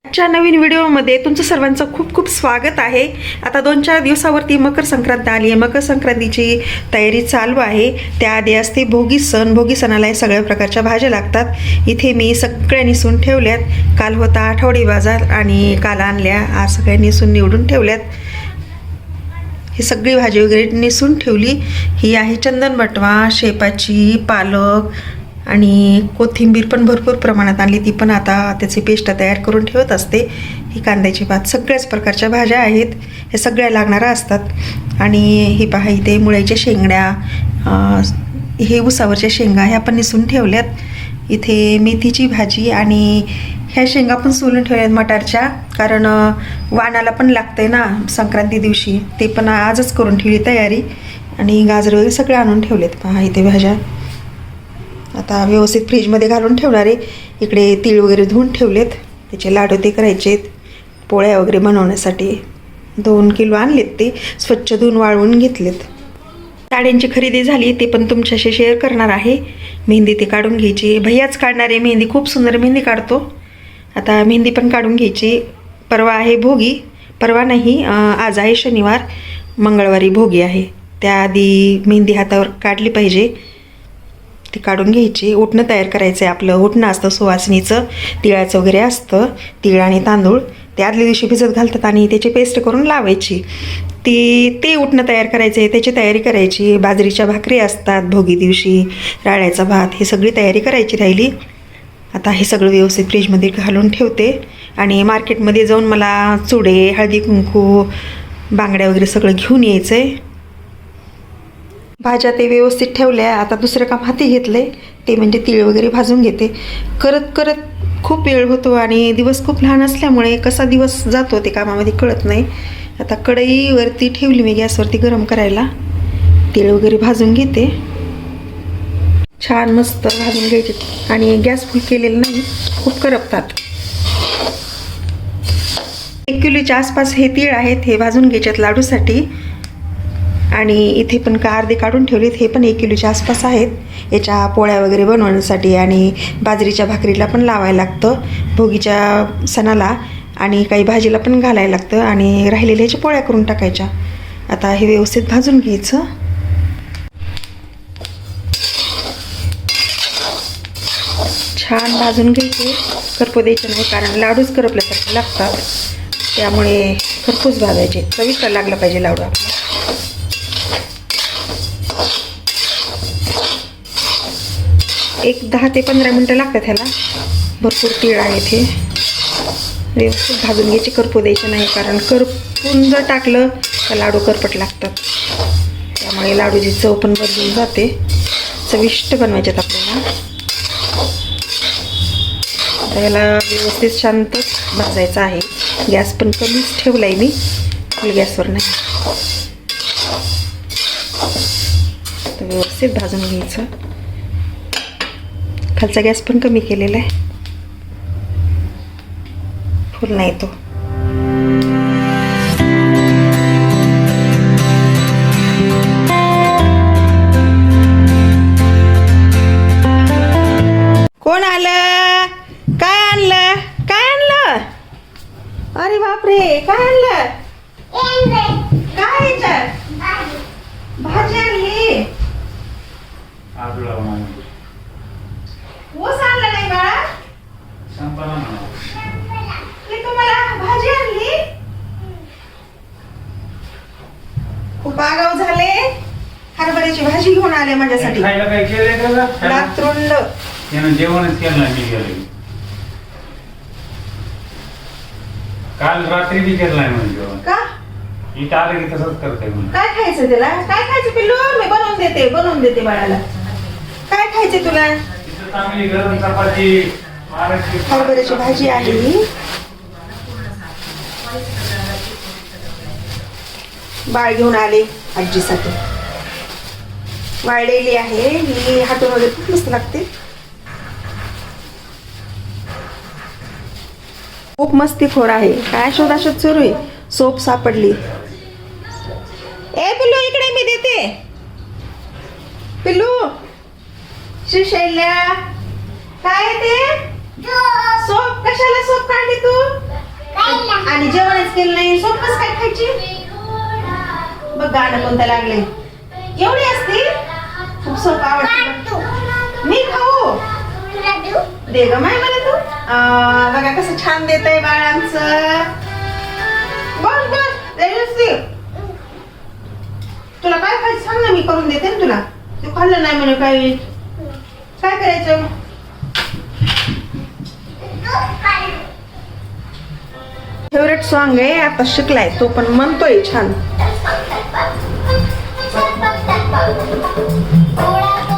आजच्या नवीन व्हिडिओमध्ये तुमचं सर्वांचं खूप खूप स्वागत आहे। आता 2-4 दिवसावरती मकर संक्रांत आली आहे। मकर संक्रांतीची तयारी चालू आहे। त्याआधी असते भोगी सण। भोगी सणाला सगळ्या प्रकारच्या भाज्या लागतात। इथे मी सगळ्या निसून ठेवल्यात। काल होता आठवडी बाजार आणि काल आणल्या, आज सगळ्या निसून निवडून ठेवल्यात। ही सगळी भाजी वगैरे निसून ठेवली। ही आहे चंदन बटवा, शेपाची, पालक आणि कोथिंबीर पण भरपूर प्रमाणात आणली, ती पण आता त्याची पेस्ट तयार करून ठेवत असते। ही कांद्याची पात, सगळ्याच प्रकारच्या भाज्या आहेत, हे सगळ्या लागणाऱ्या असतात। आणि ही पहा इथे मुळ्याच्या शेंगड्या, हे उसावरच्या शेंगा ह्या पण निसून ठेवल्यात। इथे मेथीची भाजी आणि ह्या शेंगा पण सोलून ठेवल्यात मटारच्या, कारण वाणाला पण लागतंय ना संक्रांती दिवशी, ते पण आजच करून ठेवली तयारी। आणि गाजर वगैरे सगळे आणून ठेवलेत। पहा इथे भाज्या आता व्यवस्थित फ्रीजमध्ये घालून ठेवणार आहे। इकडे तीळ वगैरे धुवून ठेवलेत, त्याचे लाडू ते करायचेत पोळ्या वगैरे बनवण्यासाठी। 2 किलो आणलेत, ते स्वच्छ धुवून वाळवून घेतलेत। साड्यांची खरेदी झाली, ते पण तुमच्याशी शेअर करणार आहे। मेहंदी ते काढून घ्यायची, भैयाच काढणार आहे मेहंदी, खूप सुंदर मेहंदी काढतो। आता मेहंदी पण काढून घ्यायची। परवा आहे भोगी, परवा नाही आज आहे शनिवार, मंगळवारी भोगी आहे। त्याआधी मेहंदी हातावर काढली पाहिजे, ती काढून घ्यायची। उटणं तयार करायचं आहे आपलं। उटणं असतं सुवासिनीचं, तिळाचं वगैरे असतं, तिळ आणि तांदूळ ते आदल्या दिवशी भिजत घालतात आणि त्याची पेस्ट करून लावायची। ते उटणं तयार करायचं आहे, त्याची तयारी करायची। बाजरीच्या भाकरी असतात भोगी दिवशी, राळ्याचा भात, ही सगळी तयारी करायची राहिली। आता हे सगळं व्यवस्थित फ्रीजमध्ये घालून ठेवते आणि मार्केटमध्ये जाऊन मला चुडे, हळदी कुंकू, बांगड्या वगैरे सगळं घेऊन यायचं आहे। भाज्या ते व्यवस्थित ठेवल्या। आता दुसरं काम हाती घेतलंय, ते म्हणजे तीळ वगैरे भाजून घेते। करत करत खूप वेळ होतो आणि दिवस खूप लहान असल्यामुळे कसा दिवस जातो ते कामामध्ये कळत नाही। आता कढईवरती ठेवली मी गॅसवरती गरम करायला, तीळ वगैरे भाजून घेते। छान मस्त भाजून घ्यायचे आणि गॅस फुल केलेलं नाही, खूप करपतात। 1 किलोच्या आसपास हे तीळ आहेत, हे भाजून घ्यायच्यात लाडूसाठी। आणि इथे पण अर्धे काढून ठेवलेत, हे पण 1 किलोच्या आसपास आहेत। याच्या पोळ्या वगैरे बनवण्यासाठी आणि बाजरीच्या भाकरीला पण लावायला लागतं भोगीच्या सणाला, आणि काही भाजीला पण घालायला लागतं, आणि राहिलेल्या ह्याच्या पोळ्या करून टाकायच्या। आता हे व्यवस्थित भाजून घ्यायचं। छान भाजून घ्यायचे, करपू द्यायचे नाही, कारण लाडूच करपल्यासारखे लागतात, त्यामुळे खरपूस भाजायचे। चविष्ट लागला पाहिजे लाडू आपला। एक 10 ते 15 मिनटं लागतात ह्याला। भरपूर तीळ आहेत, हे व्यवस्थित भाजून घ्यायचे, करपू द्यायचे नाही, कारण करपून जर टाकलं तर लाडू करपट लागतात, त्यामुळे लाडूची चव पण बदलून जाते। चविष्ट बनवायच्यात आपल्याला। आता याला व्यवस्थित शांत भाजायचं आहे। गॅस पण कमीच ठेवला आहे मी, फुल गॅसवर नाही। तर व्यवस्थित भाजून घ्यायचं। खालचा गॅस पण कमी केलेला आहे, फुल नाही तो। कोण आलं? काय आणलं? काय आणलं? अरे बापरे, काय आणलं? काय याच्यात? भाजी आणली। ऊस आणला नाही बाळा? मी तुम्हाला भाजी आणली। खूप आगाऊ झाले, हरभऱ्याची भाजी घेऊन आले माझ्यासाठी। लातरुंड जेवणच केलं नाही मी गेले, काल रात्री बी केलं नाही म्हणजे जेवण। का? इथं आलं की तसंच करते म्हणून। काय खायचं त्याला? काय खायचं पिल्लू? मी बनवून देते बाळाला। काय खायचं तुला? चांगली गरम चपाती, हरभऱ्याची भाजी आहे ही। बाळ घेऊन आले आजीसाठी, वाळलेली आहे ही, हाटून वगैरे खूप मस्त लागते। खूप मस्तीखोर आहे, काय शोधाशोध सुरू आहे। सोप सापडली। ए पिल्लू इकडे, मी देते। पिल्लू, श्रीशैल्या, काय ते सोप? कशाला सोप काढली तू? जेवणच केलं नाही, सोपच काय खायची? बघ गाणं कोणतं लागले. एवढी असते खूप सोपं आवडते. मी खाऊ दे ग माय मला तू. बघा कसं छान देत आहे बाळांचं. बस बस दे. तुला काय खायचं सांग ना, मी करून देते ना तुला. तू खाल्लं नाही म्हणे काही, काय करायचं? फेवरेट सॉन्ग आहे, आता शिकलाय तो पण म्हणतोय छान.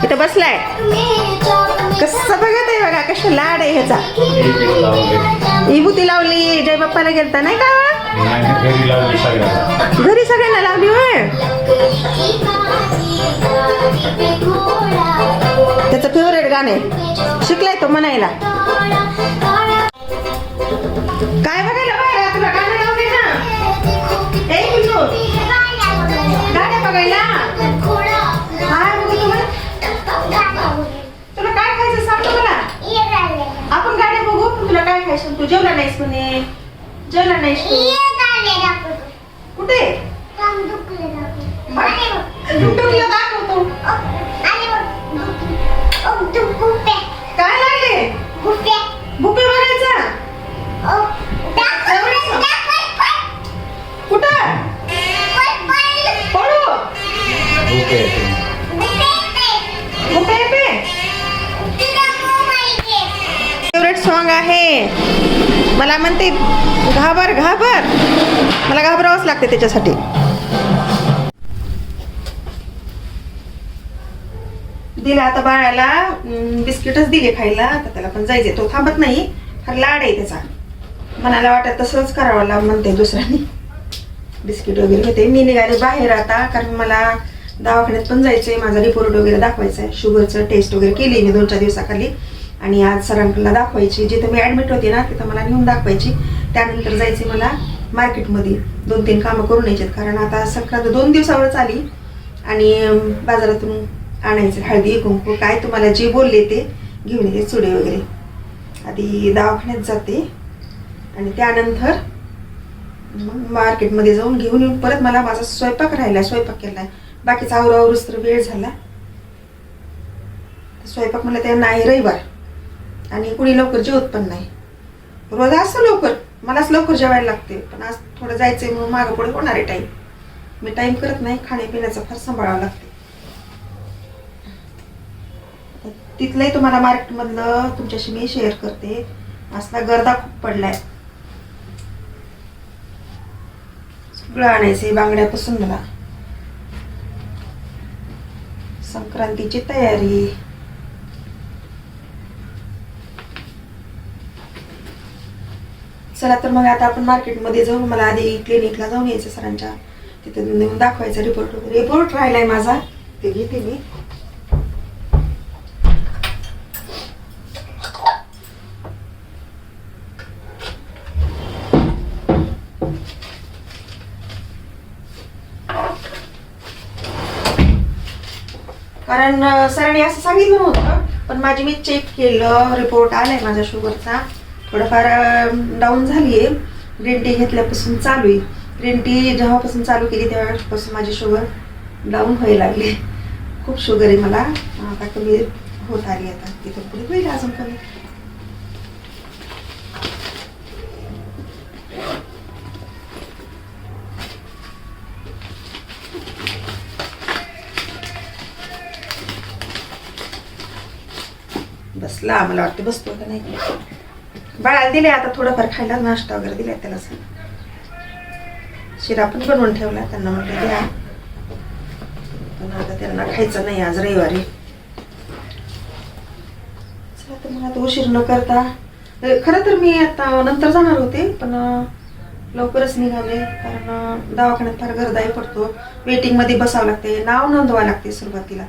इथं बसलाय कसं बघत आहे बघा, कशा लाड आहे ह्याचा. विभूती लावली जय बाप्पाला गेलता नाही का? घरी सगळ्यांना लावली होय. त्याचं फेवरेट गाणं आहे, शिकलाय तो म्हणायला. काय बघायला बाहेर, तुला गाणं लावले ना. गाड्या बघायला. काय बघू तुला काय खायचं सांग मला. आपण गाड्या बघू. तुला काय खायचं? तू जेवला नाहीस म्हणे, जेवला नाहीस तू. कुठे दाखवतो. काय लागले? भुपे बघायचा. कुठं पळू? फेवरेट सॉन्ग आहे. मला म्हणते घाबर घाबर, मला घाबरावंच लागते त्याच्यासाठी. दिला आता बाळाला बिस्किटच दिले खायला. तर त्याला पण जायचे, तो थांबत नाही. फार लाड आहे त्याचा. मनाला वाटत तसंच करावं लाग म्हणते दुसऱ्याने. बिस्किट वगैरे घेते. मी निघाले बाहेर आता, कारण मला दवाखान्यात पण जायचंय. माझा रिपोर्ट वगैरे दाखवायचा आहे. शुगरचं टेस्ट वगैरे केली मी 2-4 दिवसाखाली. आणि आज सरांकडला दाखवायची. जिथे मी ॲडमिट होते ना तिथं मला नेऊन दाखवायची. त्यानंतर जायचे मला मार्केटमध्ये 2-3 कामं करून यायचे. कारण आता संक्रांत 2 दिवसावरच आली. आणि बाजारातून आणायचं हळदी कुंकू काय तुम्हाला जे बोलले ते घेऊन येते, चुडे वगैरे. आधी दवाखान्यात जाते आणि त्यानंतर मग मार्केटमध्ये जाऊन घेऊन येऊन परत मला माझा स्वयंपाक राहिला. स्वयंपाक केला. बाकीचा आवरावरूच तर वेळ झाला. स्वयंपाक म्हणलं ते नाही रविवार आणि कुणी लवकर जेवत पण नाही. रोज असं लवकर मलाच लवकर जेवायला लागते. पण आज थोडं जायचंय म्हणून मागं पुढे होणार आहे टाईम. मी टाईम करत नाही. खाण्यापिण्याचं फार सांभाळावं लागते. तिथलंही तुम्हाला मार्केटमधलं तुमच्याशी मी शेअर करते. असला गर्दा खूप पडलाय. सगळं आणायचंय बांगड्यापासून मला. संक्रांतीची तयारी. चला तर मग आता आपण मार्केटमध्ये जाऊ. मला आधी क्लिनिकला जाऊन यायचं सरांच्या. तिथे नेऊन दाखवायचा रिपोर्ट वगैरे. रिपोर्ट राहिलाय माझा, ते घेते मी. कारण सरांनी असं सांगितलं नव्हतं, पण माझी मी चेक केलं. रिपोर्ट आलाय माझ्या शुगरचा. थोडंफार डाऊन झाली आहे. ग्रीन टी घेतल्यापासून चालू आहे. ग्रीन टी जेव्हापासून चालू केली तेव्हापासून माझी शुगर डाऊन व्हायला लागली. खूप शुगर आहे मला. आता कमी होत आली. आता तिथं पुढे होईल अजून कमी. बसला. मला वाटतं बसतो का नाही. बाळाला दिले आता थोडंफार खायला. नाश्ता वगैरे दिलाय त्याला. शिरा पण बनवून ठेवला. त्यांना म्हटलं द्या, पण आता त्यांना खायचं नाही आज रविवारी. चला तर मग आता उशीर न करता. खरं तर मी आता नंतर जाणार होते, पण लवकरच निघाले. कारण दवाखान्यात फार गर्दाही पडतो. वेटिंगमध्ये बसावं लागते. नाव नोंदवावं लागते सुरुवातीला.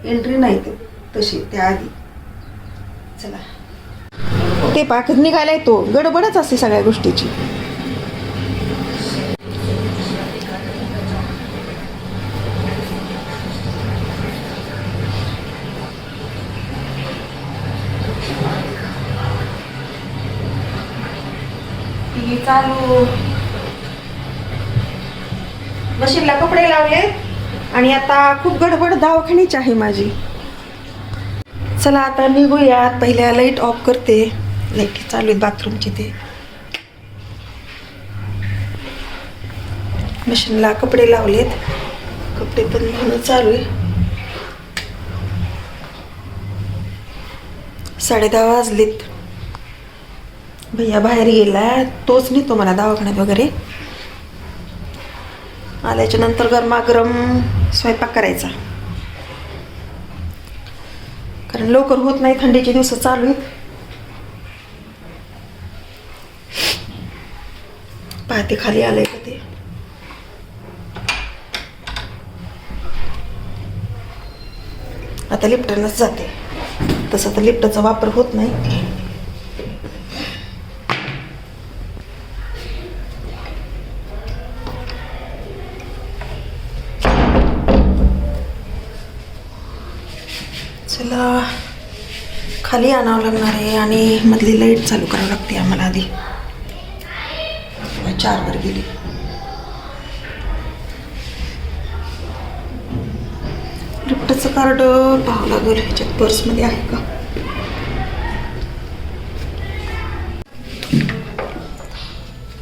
एंट्री नाही ते तशी त्याआधी. चला ते पाकच निघालाय. तो गडबडच असते सगळ्या गोष्टीची. टीव्ही चालू. मशीनला कपडे लावले आणि आता खूप गडबड दवाखान्याची आहे माझी. चला आता निघूयात. पहिल्या लाईट ऑफ करते. लाईट चालू आहेत बाथरूमची ते. मशीनला कपडे लावलेत. कपडे पण धुणं चालू आहे. 10:30 वाजलेत. भैया बाहेर गेला. तोच नेतो मला दवाखान्यात वगैरे. आल्याच्या नंतर गरमागरम स्वयंपाक करायचा, कारण लवकर होत नाही. थंडीचे दिवस चालू आहेत. पाहते खाली आलंय का ते. आता लिफ्टनच जाते. तसं तर लिफ्टचा वापर होत नाही. चला खाली आणावं लागणार आहे आणि मधली लाईट चालू करावं लागते आम्हाला आधी. 4 वर गेली. लिफ्टचं कार्ड पाहावं लागेल. ह्याच्यात पर्समध्ये आहे का.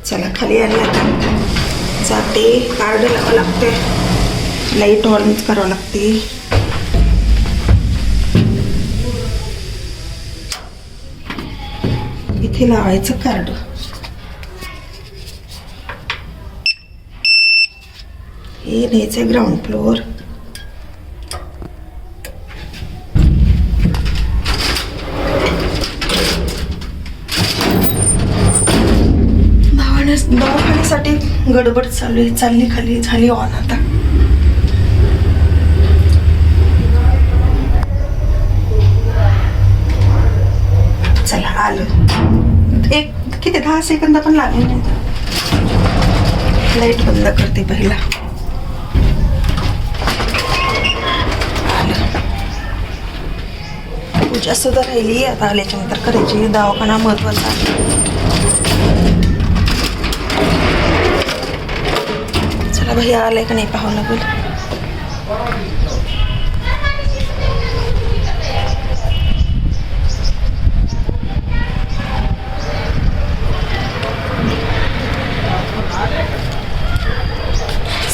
चला खाली आले आता. जाते. कार्ड लावावं लागते. लाईट ऑन करावं लागते. इथे लावायचं कार्ड. हे न्यायचं ग्राउंड फ्लोअर. दवाखान्यासाठी गडबड चालू आहे. चालली खाली. झाली ऑन आता. चला आलं. एक किती 10 सेकंद पण लागले नाही. लाईट बंद करते पहिला. आलं. पूजा सुद्धा राहिली. आता आल्याच्या नंतर करायची. दवाखाना महत्वाचा आहे. चला भैया आलाय का नाही पाहावं लागेल.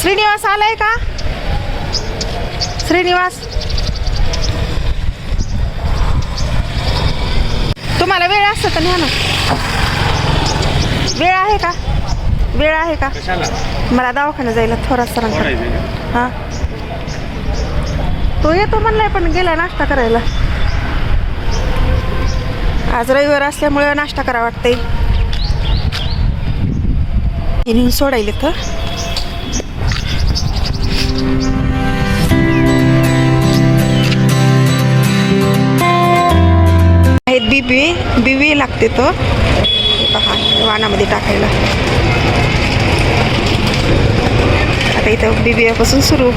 श्रीनिवास आलाय का. श्रीनिवास तुम्हाला वेळ असतं तर न्या ना. वेळ आहे का. वेळ आहे का. मला दवाखान्यात जायला थोडासा रंग. हां तो येतो म्हणलाय पण गेला नाश्ता करायला. आज रविवार असल्यामुळे नाश्ता करा वाटतंय. हे सोडायले तर आहेत. बिबी लागते तो. पहा वाणामध्ये टाकायला. आता इथं बिबियापासून सुरू.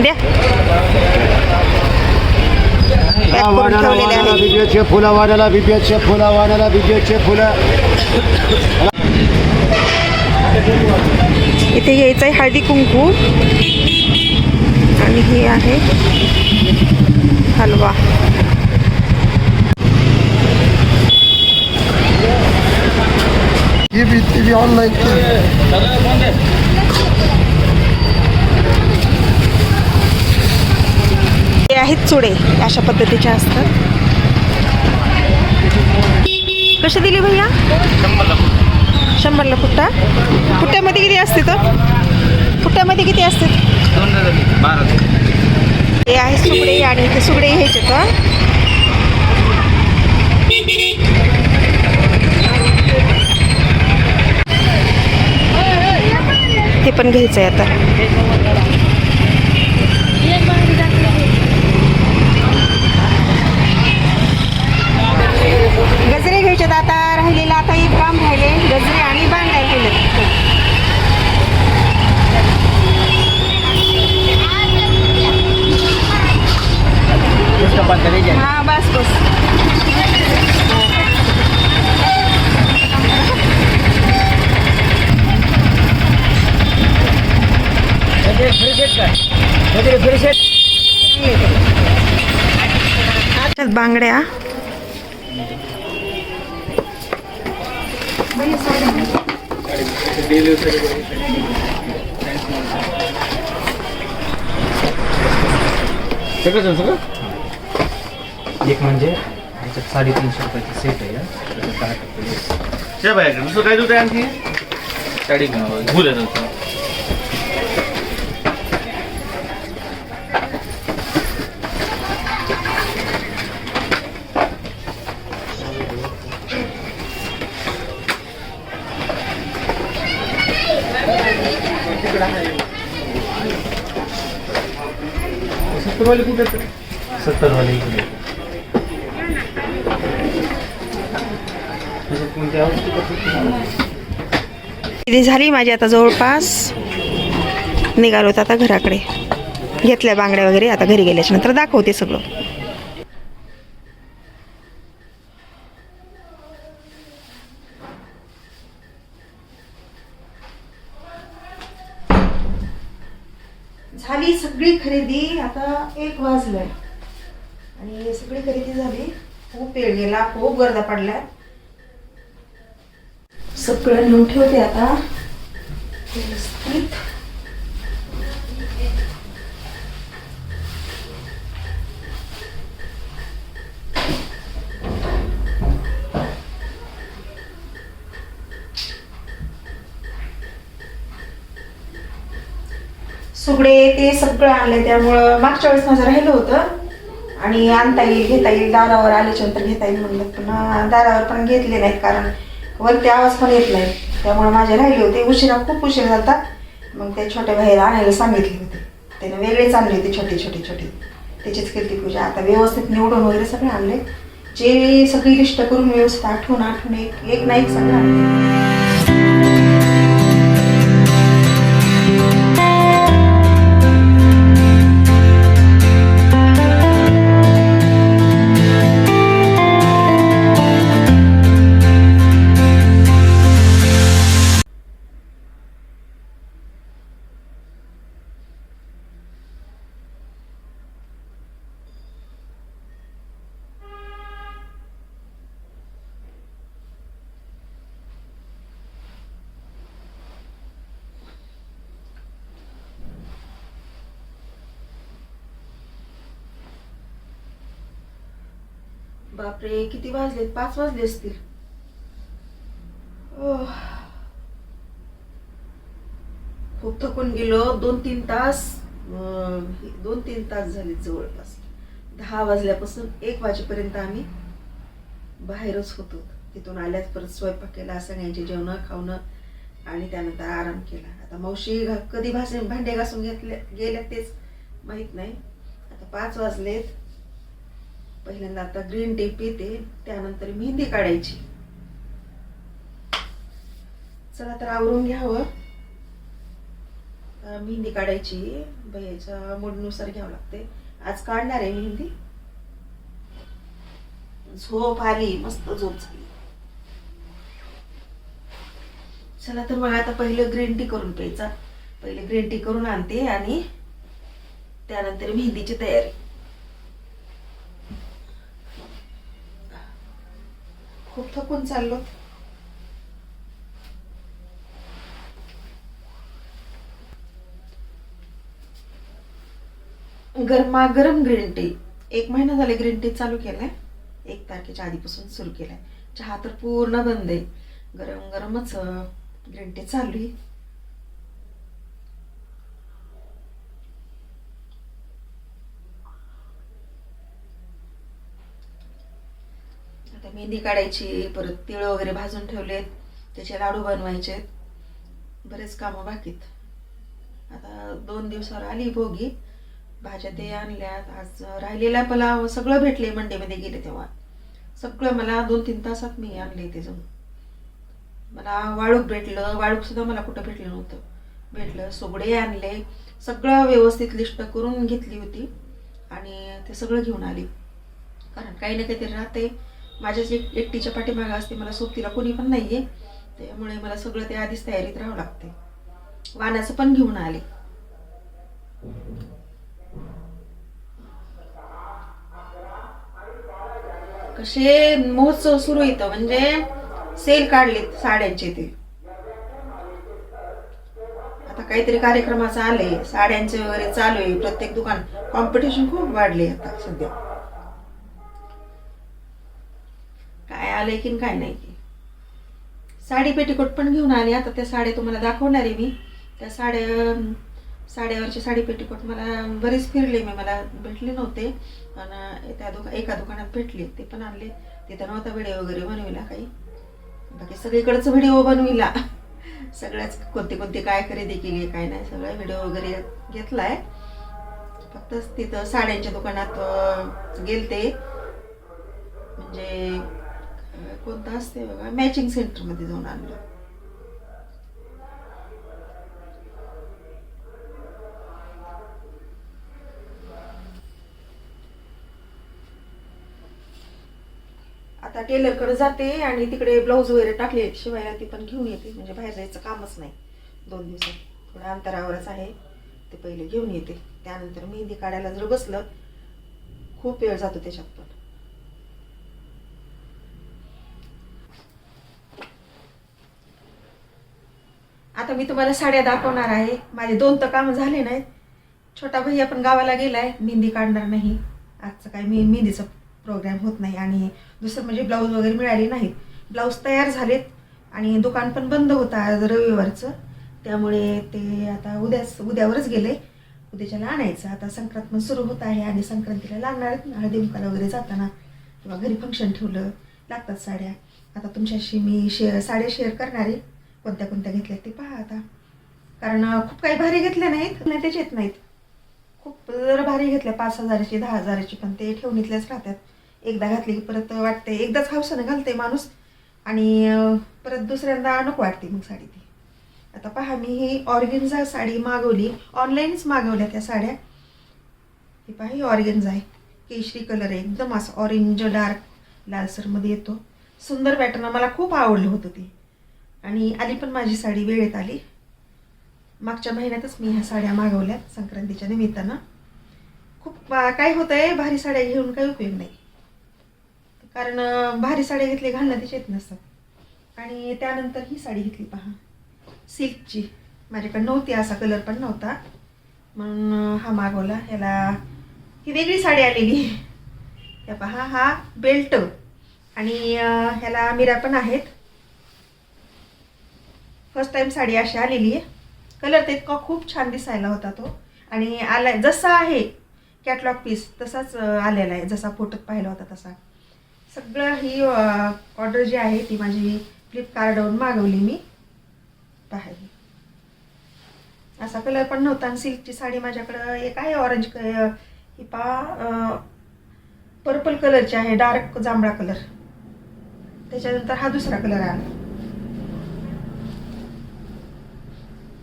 द्या बिब्याचे फुलं वाढायला. बिब्याचे फुलं वाढायला. बिब्याचे फुलं. इथे घ्यायचं आहे हळदी कुंकू आणि हे आहे हलवा. ही ऑनलाईन हे आहेत चुडे. अशा पद्धतीचे असतात. कशी दिली भैया. 100ला फुट्टा. फुट्ट्यामध्ये किती असते तर. फुट्ट्यामध्ये किती असते. हे आहे सुगडे आणि इथे सुगडे घ्यायचे तर. हे पण घ्यायचं आहे आता. गजरे घ्यायचे आता. राहिलेला आता एक काम राहिले. गजरे आणि बांगाय राहिले. हां बस बस. त्याच्यात बांगड्या एक म्हणजे ह्याच्यात 350 रुपयाची सेट आहे त्याच्यात 10% त्या बाहेर दुसरं काय देत आहे आणखी साडी भूल आहे तुमचं सत्तरवाले कुठे आहेत? 70 वाले इकडे कोणत्या खरेदी झाली माझी आता जवळपास. निघालो आता घराकडे. घेतल्या बांगड्या वगैरे. आता घरी गेल्याच्या नंतर दाखवते सगळं. झाली सगळी खरेदी. आता 1 वाजलंय आणि सगळी खरेदी झाली. खूप वेळ गेला, खूप गर्दा पडल्या. सगळं नेऊन ठेवते आता व्यवस्थित. सुगडे ते सगळं आणलंय त्यामुळं मागच्या वेळेस माझं राहिलं होतं आणि आणता येईल, घेता येईल, दारावर आल्याच्या नंतर घेता येईल म्हणलं. पुन्हा दारावर पण घेतले नाहीत कारण वरती आवाज पण येत नाही. त्यामुळे माझे राहिले होते. खूप उशीर झाला. मग ते छोट्या बाहेर आणायला सांगितले होते. त्याने वेगळेच आणले होते छोटे. त्याचीच केली पूजा. आता व्यवस्थित निवडून वगैरे सगळे आणले. जे सगळी लिस्ट करून व्यवस्थित आठवून एक ना एक सगळं आणले. बापरे, किती वाजले? 5 वाजले असतील. खूप थकून गेलो. 2-3 तास झाले जवळपास. 10 वाजल्यापासून 1 वाजेपर्यंत आम्ही बाहेरच होतो. तिथून आल्याच परत स्वयंपाक केला, सगळ्यांची जेवण खावणं आणि त्यानंतर आराम केला. आता मावशी कधी भांडे घासून गेल्या तेच माहित नाही. आता 5 वाजलेत. पहिल्यांदा आता ग्रीन टी पिते, त्यानंतर मेहंदी काढायची. चला तर आवरून घ्यावं. मेहंदी काढायची बाईच्या मूडनुसार घ्यावं लागते. आज काढणार आहे मेहंदी. झोप आली, मस्त झोप झाली. चला तर मग आता पहिलं ग्रीन टी करून प्यायचा. पहिले ग्रीन टी करून आणते आणि त्यानंतर मेहंदीची तयारी. खूप थकून चाललो. गरमागरम ग्रीन टी. 1 महिना झाले ग्रीन टी चालू केलाय. 1 तारखेच्या आधीपासून सुरू केलाय. चहा तर पूर्ण बंद आहे. गरम गरमच ग्रीन टी चालू आहे. आता मेहंदी काढायची. परत तिळ वगैरे भाजून ठेवलेत, त्याचे लाडू बनवायचे. बरेच कामं बाकीत. आता 2 दिवसावर आली भोगी. भाज्या ते आणल्यात. आज राहिलेला पलाव सगळं भेटले. मंडीमध्ये गेले तेव्हा सगळं मला 2-3 तासात मी आणले. ते जाऊन मला वाळूक भेटलं. वाळूक सुद्धा मला कुठं भेटलं नव्हतं. भेटलं. सुगडे आणले. सगळं व्यवस्थित लिस्ट करून घेतली होती आणि ते सगळं घेऊन आली. कारण काही ना काहीतरी राहते. माझ्याच एकटीच्या पाठीमागं असते. मला सोबतीला कोणी पण नाहीये. त्यामुळे मला सगळं ते आधीच तयारीत राहावं लागते. वाण्याचं पण घेऊन आले. कसे महोत्सव सुरू इथं म्हणजे सेल काढलेत साड्यांचे ते. आता काहीतरी कार्यक्रमाचं आले साड्यांचे वगैरे चालू आहे प्रत्येक दुकान. कॉम्पिटिशन खूप वाढले आता सध्या. काय आलंय की काय नाही की. साडी पेटीकोट पण घेऊन आले. आता त्या साड्या तुम्हाला दाखवणार आहे मी. त्या साड्यावरचे साडी पेटीकोट मला बरेच फिरले मी, मला भेटले नव्हते आणि एका दुकानात भेटले ते पण आणले. तिथं नव्हता व्हिडिओ वगैरे बनविला काही, बाकी सगळीकडेच व्हिडिओ बनविला. सगळ्याच कोणते काय खरेदी केली काय नाही सगळं व्हिडिओ वगैरे घेतलाय. फक्त तिथं साड्यांच्या दुकानात गेलते, म्हणजे कोणतं असते बघा मॅचिंग सेंटरमध्ये जाऊन आणलं. आता टेलरकडे जाते आणि तिकडे ब्लाऊज वगैरे टाकले शिवायला ती पण घेऊन येते, म्हणजे बाहेर जायचं कामच नाही 2 दिवसात. थोड्या अंतरावरच आहे ते, पहिले घेऊन येते. त्यानंतर मेहंदी काढायला जर बसलं खूप वेळ जातो त्याच्यात पण. आता मी तुम्हाला साड्या दाखवणार आहे. माझे 2 तर कामं झाले नाहीत. छोटा भैया पण गावाला गेलाय, मेहंदी काढणार नाही आजचं. काय मेहंदीचं प्रोग्राम होत नाही. आणि दुसरं म्हणजे ब्लाऊज वगैरे मिळाले नाहीत. ब्लाऊज तयार झालेत आणि दुकान पण बंद होतं आज रविवारचं, त्यामुळे ते आता उद्यावरच गेले. उद्याच्याला आणायचं. आता संक्रांत पण सुरू होत आहे आणि संक्रांतीला लागणार आहेत हळदी कुंकवाला वगैरे जाताना किंवा घरी फंक्शन ठेवलं लागतात साड्या. आता तुमच्याशी मी साड्या शेअर करणार आहे, कोणत्या कोणत्या घेतल्यात ते पहा आता. कारण खूप काही भारी घेतल्या नाहीत नाही त्याचे येत नाहीत. खूप जर भारी घेतल्या 5,000ची 10,000ची पण ते ठेवणीतल्याच राहतात. एकदा घातली की परत वाटते, एकदाच हौसानं घालते माणूस आणि परत दुसऱ्यांदा नको वाटते मग साडी ती. आता पहा मी ही ऑर्गेन्झा साडी मागवली, ऑनलाईनच मागवल्या त्या साड्या. ही पहा ही ऑर्गेन्झा आहे, केशरी कलर आहे एकदम, असं ऑरेंज डार्क लालसरमध्ये येतो. सुंदर पॅटर्न, मला खूप आवडलं होतं ते. आणि आली पण माझी साडी वेळेत आली. मागच्या महिन्यातच मी ह्या साड्या मागवल्या संक्रांतीच्या निमित्तानं. खूप काय होतं आहे, भारी साड्या घेऊन काही उपयोग नाही, कारण भारी साड्या घेतली घालणं त्याच्या येत नसतात. आणि त्यानंतर ही साडी घेतली पहा सिल्कची. माझ्याकडे नव्हती, असा कलर पण नव्हता म्हणून हा मागवला. ह्याला ही वेगळी साडी आलेली. त्या पहा हा बेल्ट आणि ह्याला मिऱ्या पण आहेत. फर्स्ट टाइम साडी अशी आलेली आहे. कलर तर इतका खूप छान दिसायला होता तो. आणि आला जसा आहे कॅटलॉग पीस तसाच आलेला आहे, जसा फोटोत पाहिला होता तसा. सगळं ही ऑर्डर जी आहे ती माझी फ्लिपकार्टवरून मागवली मी. पहा असा कलर पण नव्हता. आणि सिल्कची साडी माझ्याकडं एक आहे ऑरेंज ही पहा पर्पल कलरची आहे, डार्क जांभळा कलर. त्याच्यानंतर हा दुसरा कलर आला.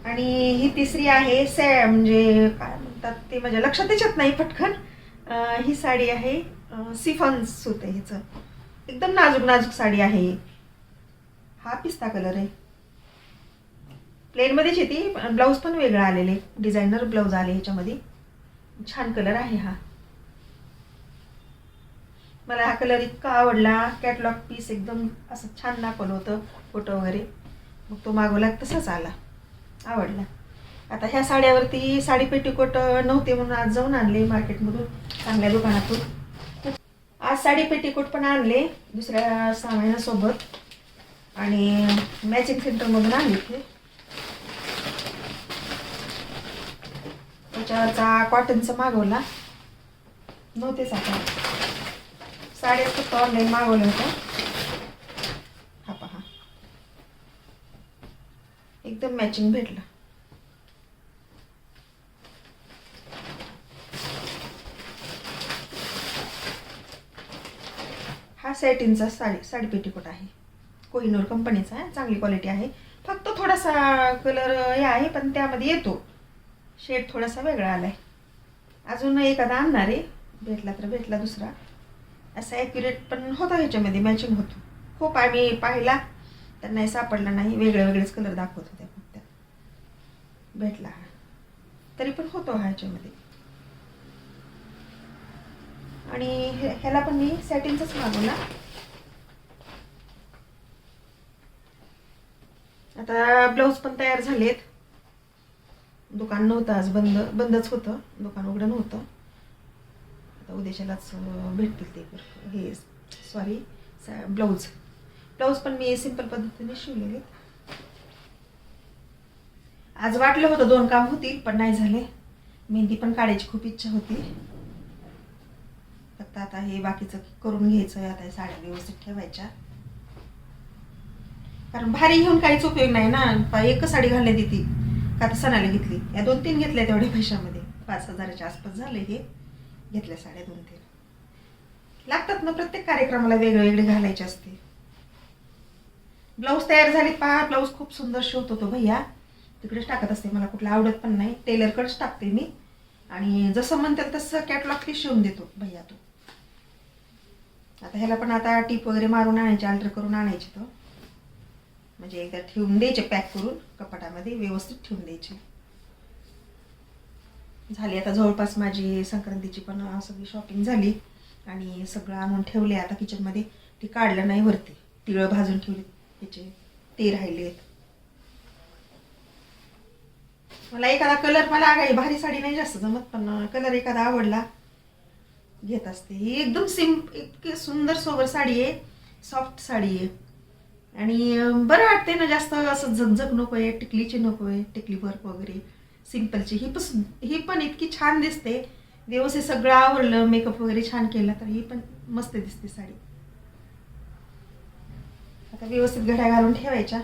आणि ही तिसरी आहे म्हणजे काय म्हणतात ते माझ्या लक्षात येत नाही पटकन. ही साडी आहे सिफॉन सूत आहे हिचं, एकदम नाजूक नाजूक साडी आहे. हा पिस्ता कलर आहे, प्लेनमध्येच येते. ब्लाऊज पण वेगळा आलेले, डिझायनर ब्लाऊज आले ह्याच्यामध्ये. छान कलर आहे हा. मला हा कलर इतका आवडला. कॅटलॉग पीस एकदम असं छान दाखवलं होतं फोटो वगैरे, मग तो मागवला तसाच आला, आवडला. आता ह्या साड्यावरती साडी पेटीकोट नव्हते म्हणून आज जाऊन आणले मार्केटमधून चांगल्या दुकानातून. आज साडी पेटीकोट पण आणले दुसऱ्या सामानासोबत आणि मॅचिंग सेंटरमधून आणले ते. त्याच्यावरचा कॉटनचा मागवला नव्हतेच. आता साड्या फक्त ऑनलाईन मागवल्या होत्या. हा पहा एकदम मॅचिंग भेटला. हा सॅटिनचा साडी पेटीकोट आहे, कोहिनूर कंपनीचा आहे, चांगली क्वालिटी आहे. फक्त थोडासा कलर हे आहे पण त्यामध्ये येतो शेड थोडासा वेगळा आलाय. अजून एखादा आणणार आहे, भेटला तर भेटला दुसरा. असा ॲक्युरेट पण होता ह्याच्यामध्ये, मॅचिंग होतो. खूप आम्ही पाहिला तर नाही सापडला नाही, वेगळे वेगळेच कलर दाखवत होते. फक्त भेटला तरी पण होतो ह्याच्यामध्ये. आणि ह्याला पण मी सॅटिनचंच मागवला. आता ब्लाऊज पण तयार झालेत. दुकान नव्हतं आज, बंदच होतं, दुकान उघडं नव्हतं. आता उद्याच्यालाच भेटतील ते हे सॉरी ब्लाऊज पण मी सिंपल पद्धतीने शिवलेले. आज वाटलं होतं 2 काम होतील पण नाही झाले. मेहंदी पण काढायची खूप इच्छा होती. फक्त आता हे बाकीचं करून घ्यायचं. आता साड्या व्यवस्थित ठेवायच्या, कारण भारी घेऊन काहीच उपयोग नाही ना. एकच साडी घालण्यात येते का तर सणाला घेतली. या 2-3 घेतल्या तेवढ्या पैशामध्ये 5,000च्या आसपास झाले. हे घेतल्या साड्या 2-3 लागतात ना. प्रत्येक कार्यक्रमाला वेगळे घालायचे असते. ब्लाऊज तयार झाले पहा. ब्लाऊज खूप सुंदर शिवतो तो भैया, तिकडेच टाकत असते. मला कुठलं आवडत पण नाही, टेलरकडेच टाकते मी. आणि जसं म्हणतात तसं कॅटलॉग ते शिवून देतो भैया तो. आता ह्याला पण आता टीप वगैरे मारून आणायचे, अल्टर करून आणायचे. तो म्हणजे एकदा ठेवून द्यायचे पॅक करून कपाटामध्ये, व्यवस्थित ठेवून द्यायचे. झाली आता जवळपास माझी संक्रांतीची पण सगळी शॉपिंग झाली. आणि सगळं आणून ठेवले आता किचनमध्ये. ती काढलं नाही वरती, तिळं भाजून ठेवले त्याचे, ते राहिलेत. मला एखादा कलर, मला काही भारी साडी नाही जास्त जमत, पण कलर एखादा आवडला घेत असते. ही एकदम इतकी सुंदर सोबर साडी आहे, सॉफ्ट साडी आहे. आणि बरं वाटते ना, जास्त असं झगझग नको आहे, टिकलीची नको आहे, टिकली वर्क वगैरे, सिंपलची. ही पण इतकी छान दिसते. व्यवस्थित सगळं आवडलं, मेकअप वगैरे छान केला तर ही पण मस्त दिसते साडी. आता व्यवस्थित घड्या घालून ठेवायच्या.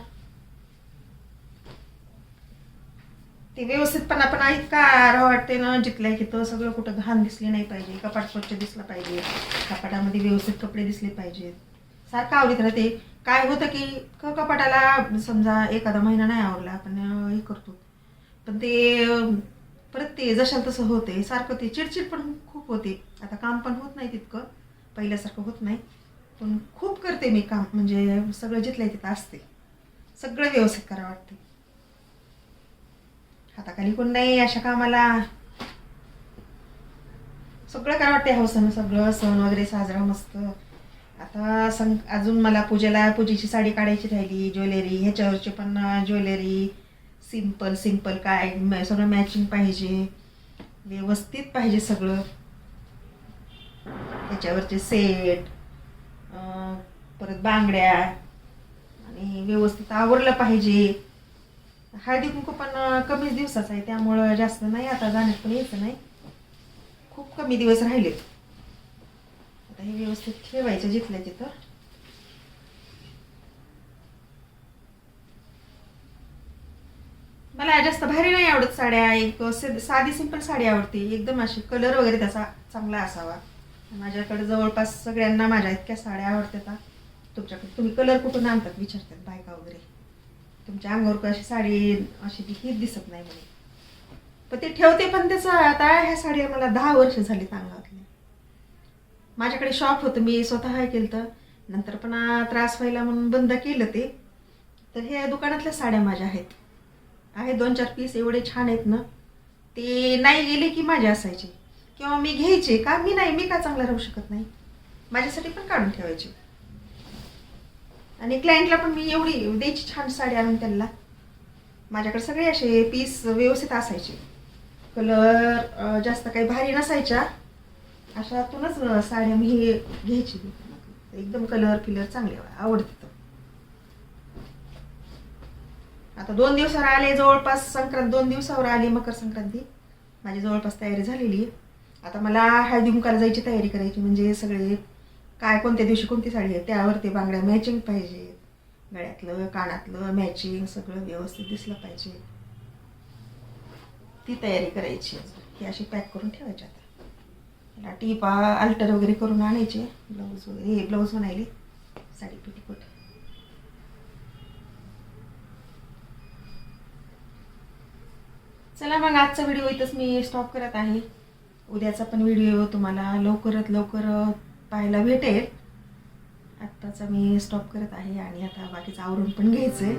ते व्यवस्थितपणा पण इतका राहा वाटते ना, जिथल्या तिथं सगळं कुठं घाण दिसले नाही पाहिजे. कपाट स्वच्छ दिसलं पाहिजे, कपाटामध्ये व्यवस्थित कपडे दिसले पाहिजेत. सारखं आवडीत राहते. काय होतं की कपाटाला समजा एखादा महिना नाही आवडला, आपण हे करतो, पण ते परत ते जशाल तसं होते. सारखं ते चिडचिड पण खूप होते. आता काम पण होत नाही तितकं, पहिल्यासारखं होत नाही, पण खूप करते मी काम. म्हणजे सगळं जिथल्या तिथं असते, सगळं व्यवस्थित करावं वाटते. हाताखाली कोण नाही अशा कामाला. सगळं करावं वाटते हौसानं, सगळं सण वगैरे साजरा मस्त. आता अजून मला पूजेची साडी काढायची राहिली. ज्वेलरी, ह्याच्यावरची पण ज्वेलरी सिंपल काय सगळं मॅचिंग पाहिजे, व्यवस्थित पाहिजे सगळं. त्याच्यावरचे सेट, परत बांगड्या, आणि व्यवस्थित आवरलं पाहिजे. हळदी कुंकू पण कमीच दिवसाचं आहे, त्यामुळं जास्त नाही आता जाण्यात पण यायचं नाही. खूप कमी दिवस राहिलेत. आता हे व्यवस्थित ठेवायचं जिथल्या तिथं. मला जास्त भारी नाही आवडत साड्या. एक साधी सिंपल साडी आवडते, एकदम अशी कलर वगैरे त्याचा चांगला असावा. माझ्याकडे जवळपास सगळ्यांना माझ्या इतक्या साड्या आवडतात. तुमच्याकडे तुम्ही कलर कुठून आणतात विचारतात बायका वगैरे. तुमच्या अंगावर अशी साडी अशी हीच दिसत नाही म्हणे, पण ते ठेवते. पण त्याचं आता ह्या साडीला मला 10 वर्ष झाली अंगातली. माझ्याकडे शॉप होतं, मी स्वतः हे केलं तर नंतर पण त्रास व्हायला म्हणून बंद केलं ते. तर ह्या दुकानातल्या साड्या माझ्या आहेत 2-4 पीस एवढे छान आहेत ना. ते नाही गेले की माझे असायचे, किंवा मी घ्यायचे का, मी का चांगला राहू शकत नाही, माझ्यासाठी पण काढून ठेवायचे. आणि क्लायंटला पण मी एवढी द्यायची छान साडी आणून त्यांना. माझ्याकडे सगळे असे पीस व्यवस्थित असायचे. कलर जास्त काही भारी नसायच्या, अशातूनच साड्या मी घ्यायची. एकदम कलर चांगले आवडतात. आता 2 दिवसावर आले जवळपास संक्रांत, 2 दिवसावर आली मकर संक्रांती. माझी जवळपास तयारी झालेली. आता मला हळदी कुंकाला जायची तयारी करायची. म्हणजे सगळे काय कोणत्या दिवशी कोणती साडी आहे त्यावर ते बांगड्या मॅचिंग पाहिजे, गळ्यातलं कानातलं मॅचिंग सगळं व्यवस्थित दिसलं पाहिजे. ती तयारी करायची. ही अशी पॅक करून ठेवायची. आता त्याला टिपा अल्टर वगैरे करून आणायचे. ब्लाऊज वगैरे, हे ब्लाऊज बनायली, साडी पेटीकोट. चला मग आजचा व्हिडिओ इथंच मी स्टॉप करत आहे. उद्याचा पण व्हिडिओ तुम्हाला लवकर पाहायला भेटेल. आत्ताचा मी स्टॉप करत आहे आणि आता बाकीचं आवरून पण घ्यायचंय.